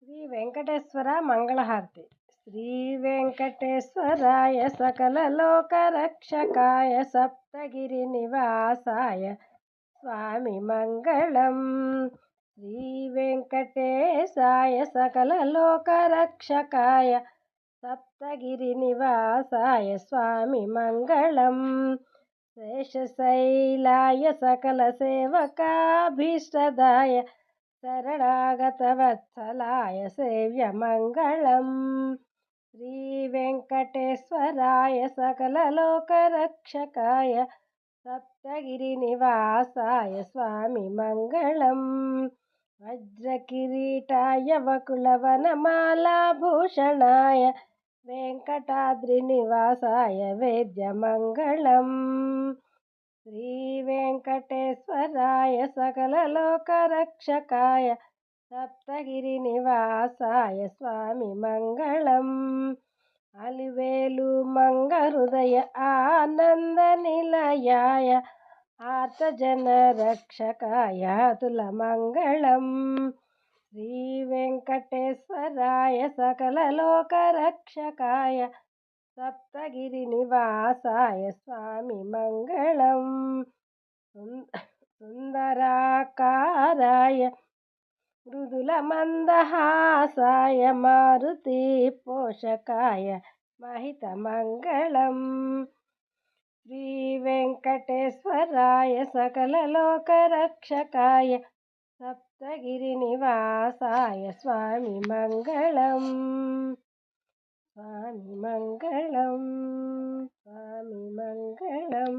శ్రీ వెంకటేశ్వర మంగళహారతి. శ్రీ వెంకటేశ్వరాయ సకల లోక రక్షకాయ సప్తగిరి నివాసాయ స్వామి మంగళం. శ్రీ వెంకటేశాయ సకల లోక రక్షకాయ సప్తగిరి నివాసాయ స్వామి మంగళం. శేషశైలాయ సకల సేవకాభీష్టదాయ శరణాగతవత్సలాయ సేవ్య మంగళం. శ్రీ వెంకటేశ్వరాయ సకల లోక రక్షకాయ సప్తగిరి నివాసాయ స్వామి మంగళం. వజ్రకిరీటాయ వకుళవనమాలాభూషణాయ వెంకటాద్రి నివాసాయ వేద్య మంగళం. శ్రీ వెంకటేశ్వరాయ సకల లోక రక్షకాయ సప్తగిరి నివాసాయ స్వామి మంగళం. అలివేలు మంగ హృదయ ఆనంద నిలయాయ ఆర్తజన రక్షకాయ అతుల మంగళం. శ్రీ వెంకటేశ్వరాయ సకల లోక రక్షకాయ సప్తగిరి నివాసాయ స్వామి మంగళం. సుందరాకారాయ మృదుల మందహాసాయ మారుతి పోషకాయ మహిత మంగళం. శ్రీ వెంకటేశ్వరాయ సకల లోక రక్షకాయ సప్తగిరి నివాసాయ స్వామి మంగళం. స్వామి మంగళం. స్వామి మంగళం.